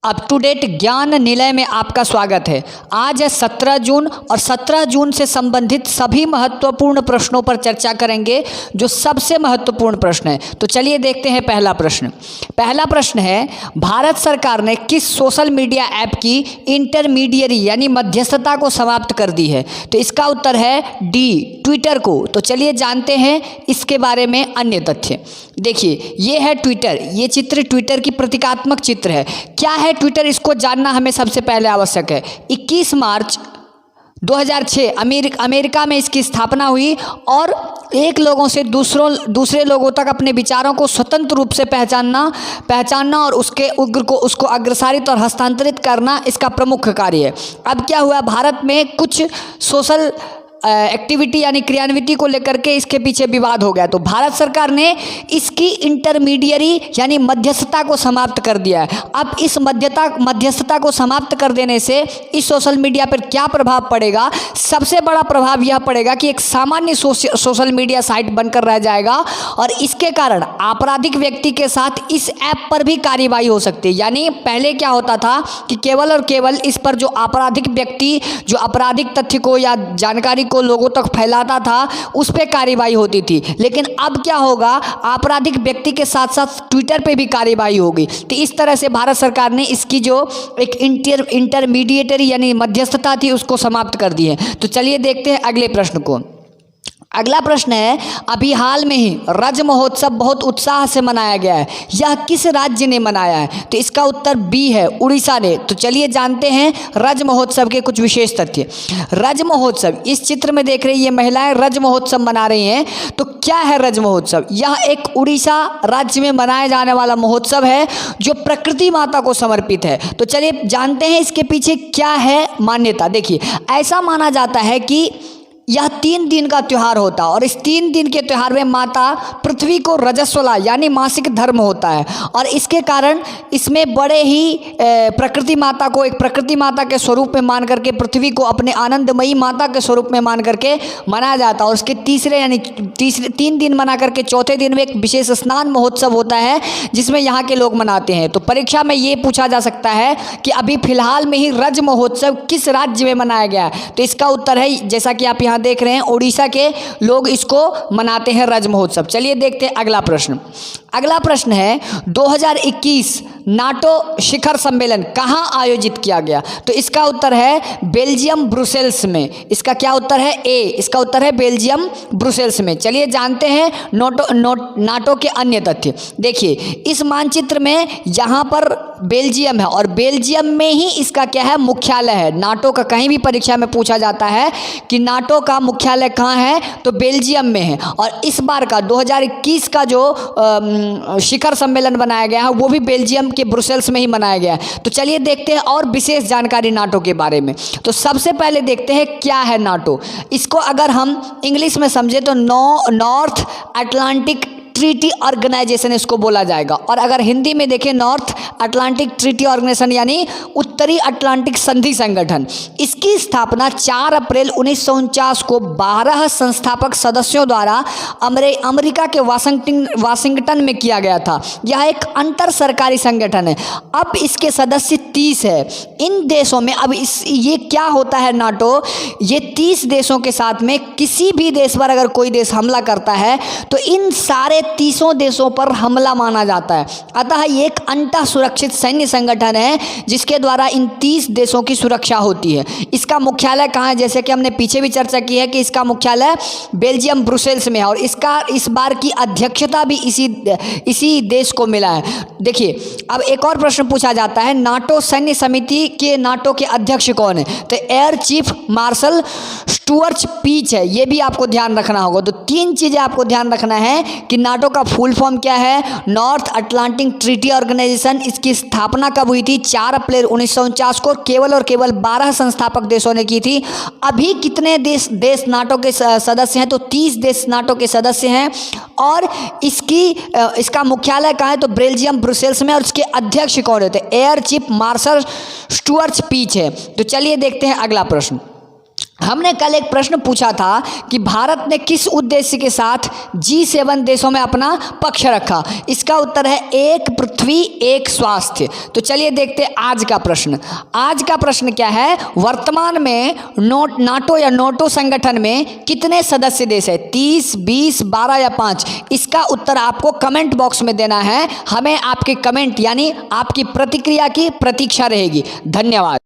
Up to date ज्ञान निलय में आपका स्वागत है। आज है 17 जून और 17 जून से संबंधित सभी महत्वपूर्ण प्रश्नों पर चर्चा करेंगे, जो सबसे महत्वपूर्ण प्रश्न है। तो चलिए देखते हैं पहला प्रश्न। पहला प्रश्न है, भारत सरकार ने किस सोशल मीडिया ऐप की इंटरमीडियरी यानी मध्यस्थता को समाप्त कर दी है? तो इसका उत्तर है डी, ट्विटर को। तो चलिए जानते हैं इसके बारे में अन्य तथ्य। देखिए, ये है ट्विटर। ये चित्र ट्विटर की प्रतीकात्मक चित्र है। क्या है ट्विटर, इसको जानना हमें सबसे पहले आवश्यक है। 21 मार्च 2006 अमेरिका में इसकी स्थापना हुई और एक लोगों से दूसरे लोगों तक अपने विचारों को स्वतंत्र रूप से पहचानना और उसको अग्रसारित और हस्तांतरित करना इसका प्रमुख कार्य है। अब क्या हुआ, भारत में कुछ सोशल एक्टिविटी यानी क्रियान्विति को लेकर के इसके पीछे विवाद हो गया। तो भारत सरकार ने इसकी इंटरमीडियरी यानी मध्यस्थता को समाप्त कर दिया है। अब इस मध्यस्थता को समाप्त कर देने से इस सोशल मीडिया पर क्या प्रभाव पड़ेगा? सबसे बड़ा प्रभाव यह पड़ेगा कि एक सामान्य सोशल मीडिया साइट बनकर रह जाएगा और इसके कारण आपराधिक व्यक्ति के साथ इस ऐप पर भी कार्रवाई हो सकती है। यानी पहले क्या होता था कि केवल और केवल इस पर जो आपराधिक व्यक्ति जो आपराधिक तथ्य को या जानकारी को लोगों तक फैलाता था, उस पे कार्रवाई होती थी। लेकिन अब क्या होगा, आपराधिक व्यक्ति के साथ साथ ट्विटर पे भी कार्रवाई होगी। तो इस तरह से भारत सरकार ने इसकी जो एक इंटरमीडिएटरी यानी मध्यस्थता थी उसको समाप्त कर दी है। तो चलिए देखते हैं अगले प्रश्न को। अगला प्रश्न है, अभी हाल में ही रज महोत्सव बहुत उत्साह से मनाया गया है। यह किस राज्य ने मनाया है? तो इसका उत्तर बी है, उड़ीसा ने। तो चलिए जानते हैं रज महोत्सव के कुछ विशेष तथ्य। रज महोत्सव, इस चित्र में देख रहे हैं ये महिलाएं रज महोत्सव मना रही हैं। तो क्या है रज महोत्सव? यह एक उड़ीसा राज्य में मनाया जाने वाला महोत्सव है जो प्रकृति माता को समर्पित है। तो चलिए जानते हैं इसके पीछे क्या है मान्यता। देखिए, ऐसा माना जाता है कि यह 3 दिन का त्यौहार होता है और इस 3 दिन के त्यौहार में माता पृथ्वी को रजस्वला यानी मासिक धर्म होता है और इसके कारण इसमें बड़े ही प्रकृति माता को एक प्रकृति माता के स्वरूप में मान करके, पृथ्वी को अपने आनंदमयी माता के स्वरूप में मान करके मनाया जाता है। और उसके तीसरे 3 दिन मना करके चौथे दिन में एक विशेष स्नान महोत्सव होता है जिसमें यहाँ के लोग मनाते हैं। तो परीक्षा में ये पूछा जा सकता है कि अभी फिलहाल में ही रज महोत्सव किस राज्य में मनाया गया है? तो इसका उत्तर है, जैसा कि आप यहाँ देख रहे हैं, उड़ीसा के लोग इसको मनाते हैं रज महोत्सव। चलिए देखते हैं अगला प्रश्न। अगला प्रश्न है, 2021 नाटो शिखर सम्मेलन कहां आयोजित किया गया? तो इसका उत्तर है बेल्जियम ब्रुसेल्स में। इसका क्या उत्तर है? ए। इसका उत्तर है बेल्जियम ब्रुसेल्स में। चलिए जानते हैं नाटो के अन्य तथ्य। देखिए, इस मानचित्र में यहाँ पर बेल्जियम है और बेल्जियम में ही इसका क्या है, मुख्यालय है। नाटो का कहीं भी परीक्षा में पूछा जाता है कि नाटो का मुख्यालय कहाँ है, तो बेल्जियम में है। और इस बार का 2021 का जो शिखर सम्मेलन बनाया गया है वो भी बेल्जियम के ब्रुसेल्स में ही मनाया गया है। तो चलिए देखते हैं और विशेष जानकारी नाटो के बारे में। तो सबसे पहले देखते हैं क्या है नाटो। इसको अगर हम इंग्लिश में समझे तो नॉर्थ अटलांटिक ट्रीटी ऑर्गेनाइजेशन इसको बोला जाएगा। और अगर हिंदी में देखें, नॉर्थ अटलांटिक ट्रीटी ऑर्गेनाइजेशन यानी उत्तरी अटलांटिक संधि संगठन। इसकी स्थापना 4 अप्रैल 1949 को 12 संस्थापक सदस्यों द्वारा अमेरिका के वाशिंगटन में किया गया था। यह एक अंतर सरकारी संगठन है। अब इसके सदस्य 30 है। इन देशों में अब ये क्या होता है, नाटो ये 30 देशों के साथ में किसी भी देश पर अगर कोई देश हमला करता है तो इन सारे 30 देशों पर हमला माना जाता है। अतः ये एक अंतः सुरक्षित सैन्य संगठन है जिसके द्वारा इन 30 देशों की सुरक्षा होती है। इसका मुख्यालय कहाँ है? जैसे कि हमने पीछे भी चर्चा की है कि इसका मुख्यालय बेल्जियम ब्रुसेल्स में है और इसका इस बार की अध्यक्षता भी इसी देश को मिला है। देखिए, अब एक और प्रश्न पूछा जाता है, नाटो सैन्य समिति के नाटो के अध्यक्ष कौन है? तो air chief marshal Stuart Peach है। ये भी आपको ध्यान रखना होगा। तो 3 चीज़ें आपको ध्यान रखना है कि नाटो का फुल फॉर्म क्या है, नॉर्थ अटलांटिक ट्रीटी ऑर्गेनाइजेशन। इसकी स्थापना कब हुई थी? 4 अप्रैल 1949 को। केवल और केवल 12 संस्थापक देशों ने की थी। अभी कितने देश नाटो के सदस्य हैं? तो 30 देश नाटो के सदस्य हैं। और इसका मुख्यालय कहाँ है? तो बेल्जियम ब्रुसेल्स में। और इसके अध्यक्ष कौन होते हैं? Air chief marshal Stuart Peach है। तो चलिए देखते हैं अगला प्रश्न। हमने कल एक प्रश्न पूछा था कि भारत ने किस उद्देश्य के साथ G7 देशों में अपना पक्ष रखा। इसका उत्तर है एक पृथ्वी एक स्वास्थ्य। तो चलिए देखते हैं आज का प्रश्न। आज का प्रश्न क्या है, वर्तमान में नाटो या नोटो संगठन में कितने सदस्य देश है, 30, 20, 12 या 5। इसका उत्तर आपको कमेंट बॉक्स में देना है। हमें आपके कमेंट यानी आपकी प्रतिक्रिया की प्रतीक्षा रहेगी। धन्यवाद।